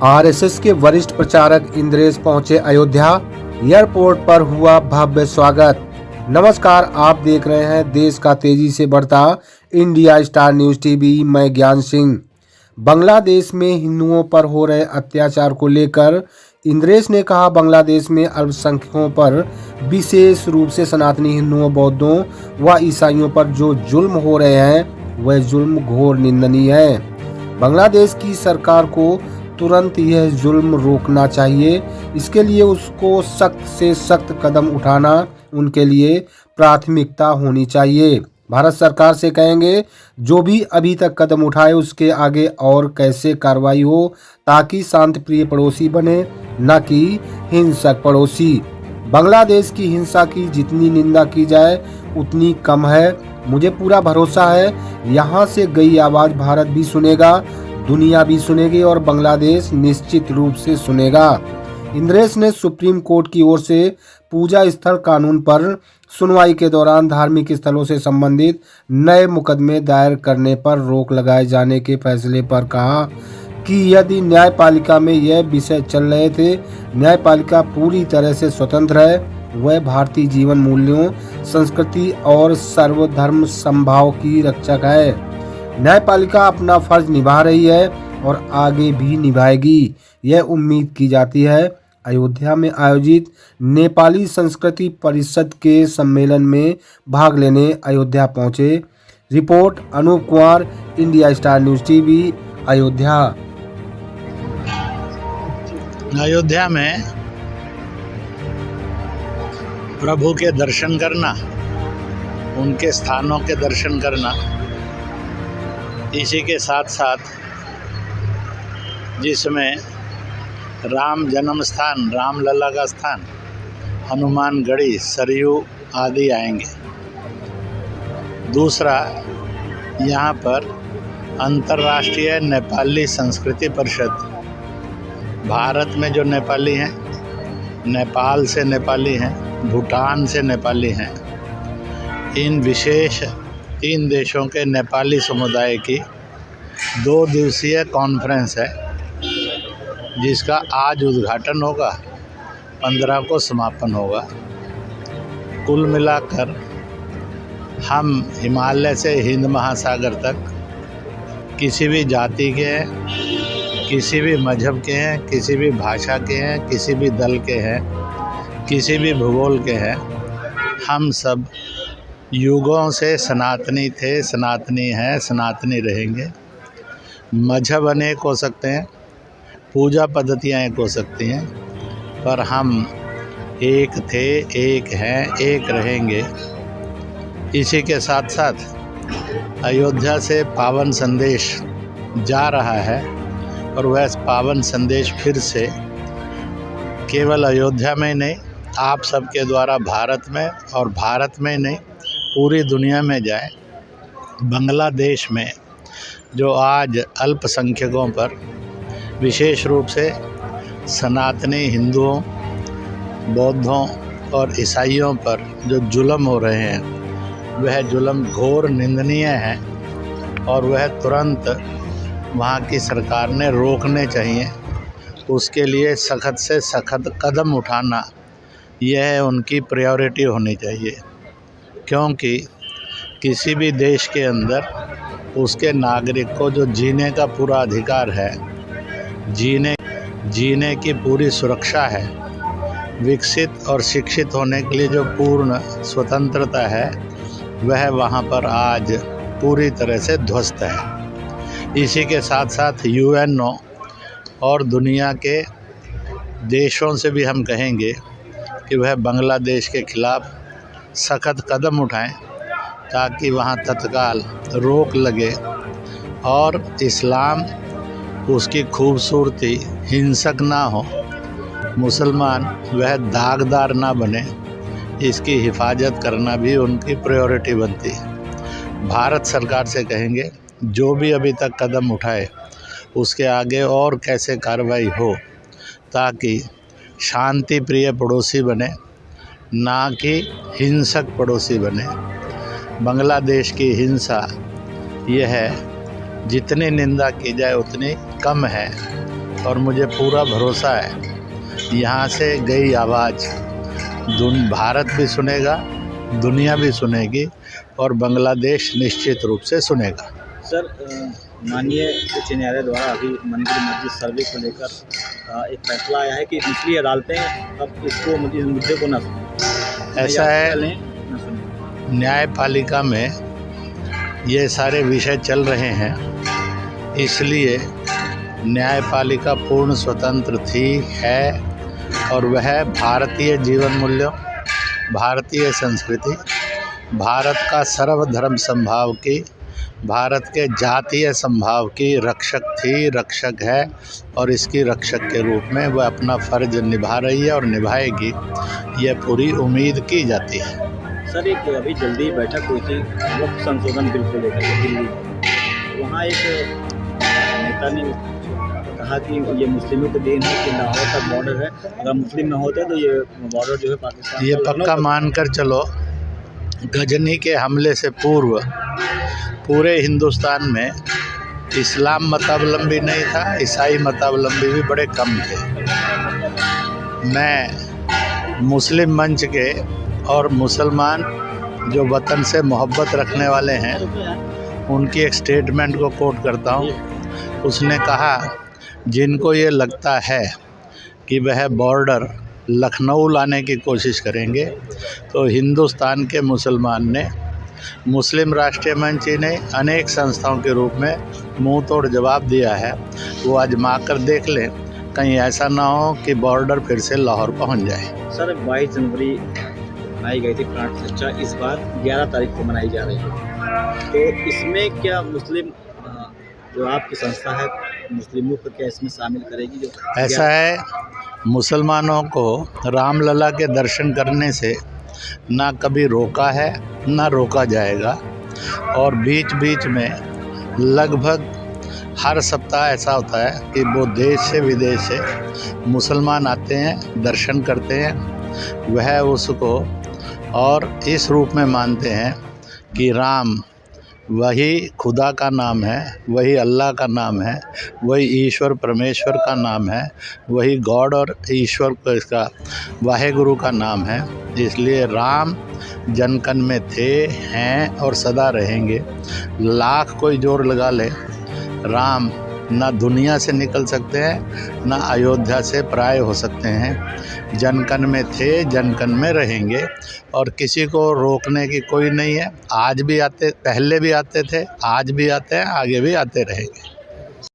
RSS के वरिष्ठ प्रचारक इंद्रेश पहुंचे अयोध्या। एयरपोर्ट पर हुआ भव्य स्वागत। नमस्कार, आप देख रहे हैं देश का तेजी से बढ़ता इंडिया स्टार न्यूज टीवी। मैं ज्ञान सिंह। बांग्लादेश में हिंदुओं पर हो रहे अत्याचार को लेकर इंद्रेश ने कहा, बांग्लादेश में अल्पसंख्यकों पर विशेष रूप से सनातनी हिंदुओं, बौद्धों व ईसाइयों पर जो जुल्म हो रहे हैं वह जुल्म घोर निंदनीय है। बांग्लादेश की सरकार को तुरंत यह जुल्म रोकना चाहिए। इसके लिए उसको सख्त से सख्त कदम उठाना उनके लिए प्राथमिकता होनी चाहिए। भारत सरकार से कहेंगे, जो भी अभी तक कदम उठाए उसके आगे और कैसे कार्रवाई हो, ताकि शांति प्रिय पड़ोसी बने, न कि हिंसक पड़ोसी। बांग्लादेश की हिंसा की जितनी निंदा की जाए उतनी कम है। मुझे पूरा भरोसा है यहाँ से गई आवाज़ भारत भी सुनेगा, दुनिया भी सुनेगी और बांग्लादेश निश्चित रूप से सुनेगा। इंद्रेश ने सुप्रीम कोर्ट की ओर से पूजा स्थल कानून पर सुनवाई के दौरान धार्मिक स्थलों से संबंधित नए मुकदमे दायर करने पर रोक लगाए जाने के फैसले पर कहा कि यदि न्यायपालिका में यह विषय चल रहे थे, न्यायपालिका पूरी तरह से स्वतंत्र है। वह भारतीय जीवन मूल्यों, संस्कृति और सर्वधर्म समभाव की रक्षक है। न्यायपालिका अपना फर्ज निभा रही है और आगे भी निभाएगी, यह उम्मीद की जाती है। अयोध्या में आयोजित नेपाली संस्कृति परिषद के सम्मेलन में भाग लेने अयोध्या पहुंचे। Report Anup Kumar, India star news TV, Ayodhya. Ayodhya में प्रभु के दर्शन करना, उनके स्थानों के दर्शन करना, इसी के साथ साथ जिसमें राम जन्म स्थान, रामलला का स्थान, हनुमानगढ़ी, सरयू आदि आएंगे। दूसरा, यहाँ पर अंतर्राष्ट्रीय नेपाली संस्कृति परिषद, भारत में जो नेपाली हैं, नेपाल से नेपाली हैं, भूटान से नेपाली हैं, इन विशेष 3 देशों के नेपाली समुदाय की 2 दिवसीय कॉन्फ्रेंस है, जिसका आज उद्घाटन होगा, 15 को समापन होगा। कुल मिलाकर हम हिमालय से हिंद महासागर तक किसी भी जाति के हैं, किसी भी मजहब के हैं, किसी भी भाषा के हैं, किसी भी दल के हैं, किसी भी भूगोल के हैं, हम सब युगों से सनातनी थे, सनातनी हैं, सनातनी रहेंगे। मजहब अनेक हो सकते हैं, पूजा पद्धतियाँ एक हो सकती हैं, पर हम एक थे, एक हैं, एक रहेंगे। इसी के साथ साथ अयोध्या से पावन संदेश जा रहा है और वह पावन संदेश फिर से केवल अयोध्या में नहीं, आप सबके द्वारा भारत में, और भारत में नहीं पूरी दुनिया में जाए। बांग्लादेश में जो आज अल्पसंख्यकों पर, विशेष रूप से सनातनी हिंदुओं, बौद्धों और ईसाइयों पर जो जुल्म हो रहे हैं, वह जुल्म घोर निंदनीय है और वह तुरंत वहाँ की सरकार ने रोकने चाहिए। उसके लिए सख्त से सख्त कदम उठाना, यह उनकी प्रायोरिटी होनी चाहिए, क्योंकि किसी भी देश के अंदर उसके नागरिक को जो जीने का पूरा अधिकार है, जीने की पूरी सुरक्षा है, विकसित और शिक्षित होने के लिए जो पूर्ण स्वतंत्रता है, वह वहाँ पर आज पूरी तरह से ध्वस्त है। इसी के साथ साथ यूएनओ और दुनिया के देशों से भी हम कहेंगे कि वह बांग्लादेश के खिलाफ़ सख्त कदम उठाएं, ताकि वहाँ तत्काल रोक लगे और इस्लाम, उसकी खूबसूरती हिंसक ना हो, मुसलमान वह दागदार ना बने, इसकी हिफाजत करना भी उनकी प्रायोरिटी बनती है। भारत सरकार से कहेंगे, जो भी अभी तक कदम उठाए उसके आगे और कैसे कार्रवाई हो, ताकि शांति प्रिय पड़ोसी बने, ना कि हिंसक पड़ोसी बने। बांग्लादेश की हिंसा यह जितनी निंदा की जाए उतनी कम है। और मुझे पूरा भरोसा है यहाँ से गई आवाज़ भारत भी सुनेगा, दुनिया भी सुनेगी और बांग्लादेश निश्चित रूप से सुनेगा। सर, माननीय उच्च न्यायालय द्वारा अभी मंदिर मस्जिद सर्वे को लेकर एक फैसला आया है कि निचली अदालतें अब इसको इस मुद्दे को न सुनें। ऐसा है, न सुनें। न्यायपालिका में ये सारे विषय चल रहे हैं, इसलिए न्यायपालिका पूर्ण स्वतंत्र थी, है और वह भारतीय जीवन मूल्यों, भारतीय संस्कृति, भारत का सर्वधर्म समभाव की, भारत के जातीय समभाव की रक्षक थी, रक्षक है और इसकी रक्षक के रूप में वह अपना फ़र्ज निभा रही है और निभाएगी, यह पूरी उम्मीद की जाती है। सर, एक अभी जल्दी बैठक हुई थी वक्त संशोधन बिल को लेकर दिल्ली में। वहाँ एक नेता ने कहा कि ये मुस्लिमों के देन है कि लाहौर तक बॉर्डर है, अगर मुस्लिम न होते तो ये बॉर्डर जो है पाकिस्तान, ये पक्का मान कर चलो गजनी के हमले से पूर्व पूरे हिंदुस्तान में इस्लाम मतावलंबी नहीं था, ईसाई मतावलंबी भी बड़े कम थे। मैं मुस्लिम मंच के और मुसलमान जो वतन से मोहब्बत रखने वाले हैं उनकी एक स्टेटमेंट को कोट करता हूँ। उसने कहा, जिनको ये लगता है कि वह बॉर्डर लखनऊ लाने की कोशिश करेंगे तो हिंदुस्तान के मुसलमान ने मुस्लिम राष्ट्रीय मंच ही नहीं अनेक संस्थाओं के रूप में मुंह तोड़ जवाब दिया है। वो आजमा कर देख लें, कहीं ऐसा ना हो कि बॉर्डर फिर से लाहौर पहुंच जाए। सर, 22 जनवरी मनाई गई थी प्राण चर्चा, इस बार 11 तारीख को मनाई जा रही है, तो इसमें क्या मुस्लिम जो आपकी संस्था है मुस्लिमों को क्या इसमें शामिल करेगी? जो ऐसा है, मुसलमानों को रामलला के दर्शन करने से ना कभी रोका है ना रोका जाएगा और बीच बीच में लगभग हर सप्ताह ऐसा होता है कि वो देश से विदेश से मुसलमान आते हैं, दर्शन करते हैं, वह उसको और इस रूप में मानते हैं कि राम वही खुदा का नाम है, वही अल्लाह का नाम है, वही ईश्वर परमेश्वर का नाम है, वही गॉड और ईश्वर को इसका वाहेगुरु का नाम है। इसलिए राम जनकन में थे, हैं और सदा रहेंगे। लाख कोई जोर लगा ले, राम ना दुनिया से निकल सकते हैं ना अयोध्या से पराये हो सकते हैं। जनकन में थे, जनकन में रहेंगे और किसी को रोकने की कोई नहीं है। आज भी आते, पहले भी आते थे, आज भी आते हैं, आगे भी आते रहेंगे।